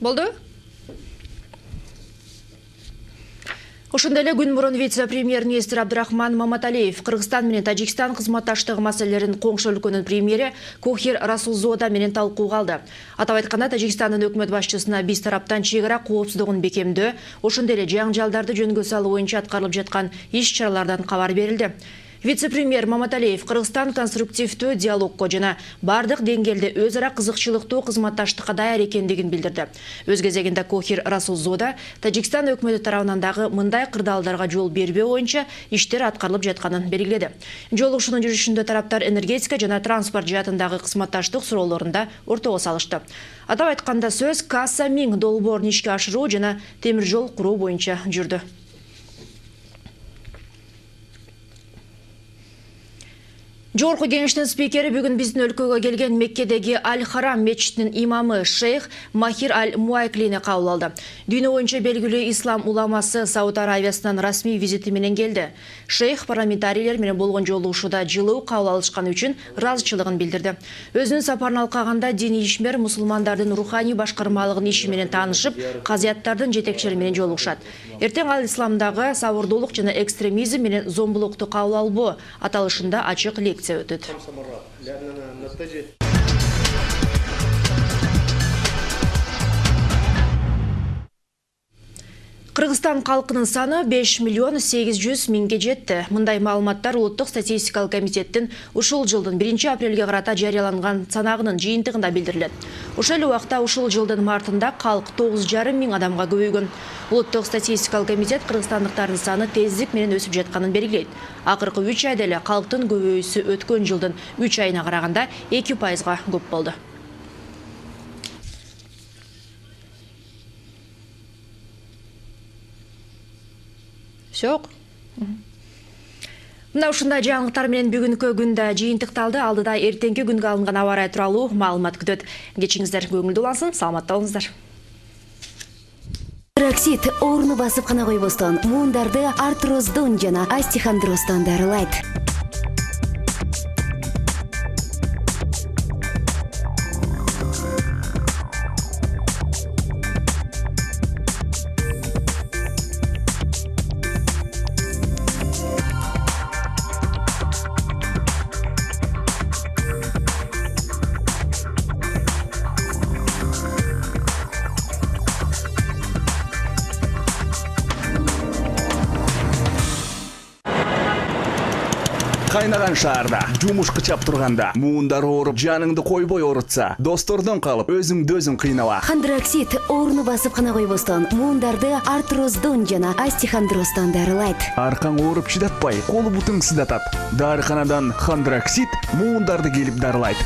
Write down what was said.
Болды? Ошондой эле күн мурун вице-премьер-министр Абдрахман Маматалиев Кыргызстан менен Тажикстан кызматташтыгы маселелерин коңшу өлкөнүн премьери Кохир Расулзода менен талкууга алды. Атап айтканда, Тажикстандын өкмөт башчысына биз тараптан чек ара коопсуздугун бекемдөө, ошондой эле жаңжалдарды жөнгө салуу боюнча аткарылып жаткан иш-чаралардан кабар берилди. Вице-премьер Маматалиев Кыргызстан конструктивдүү диалогко жана бардык деңгээлде өз ара кызыкчылыктуу кызматташтыкка даяр экендигин билдирди. Өз кезегинде Кохир Расулзода Тажикстан өкмөтү тарабынан дагы мындай кырдаалдарга жол бербөө боюнча иштер аткарылып жатканын белгиледи. Жолугушуунун жүрүшүндө тараптар энергетика жана транспорт жаатындагы кызматташтык суроолорунда ортого салышты. Атап айтканда сөз Касса Миң долбоорун ишке ашыруу жана темир жол куруу боюнча жүрдү. Жогорку кеңештин спикери бүгүн биздин өлкөгө келген Меккедеги Аль-Харам мечитинин имамы шейх Махир Аль-Муайклини кабыл алды. Дүйнө боюнча белгилүү ислам уламасы Сауд Аравиясынан расмий визити менен келди. Шейх парламентарийлер менен болгон жолугушууда жылуу кабыл алышканы үчүн ыраазычылыгын билдирди. Өзүнүн сапарын алкаганда диний ишмер мусулмандардын руханий башкармалыгынын иши менен таанышып, казыяттардын жетекчилери менен жолугушат. Эртең ал исламдагы сабырдуулук жана экстремизм менен зомбулукту кабыл албоо аталышында ачык лекция өтөт. Кыргызстан калкынын саны 5 миллион 800 миңге жетти. Мындай маалыматтар Улуттук статистикалык комитеттин ушул жылдын 1 апрелге карата жарыяланган санагынын жыйынтыгында билдирилет. Ошол эле убакта ушул жылдын мартында калк 9,5 миң адамга көбөйгөн. Улуттук статистикалык комитет кыргызстандыктардын саны тездик менен өсүп жатканын белгилейт. Акыркы 3 айда эле калктын көбөйүүсү өткөн жылдын 3 айына караганда 2%га көп болду. Жоқ. Мына ушундай жаңылыктар менен бүгүнкү күндө жыйынтыкталды. Алдыда эртеңки күнгө алынган аба ырайы тууралуу маалымат күтөт. Кечиңиздер көңүлдүү улансын, саламатта болуңуздар. Роксит орну басып кана койбостон муундарды артроздон жана остеохондроздон дарылайт. Кайнаган шаарда, жумуш кычап турганда, муундар ооруп, жаныңды койбой оорутса, достордон калып, өзүңдү өзүң кыйнала. Хондроксид орну басып кана койбостон муундарды артроздон жана остеохондроздон дарылайт. Аркаң ооруп чыдатпай, колу бутуң сыздатат. Дарыканадан Хондроксид муундарды келип дарылайт.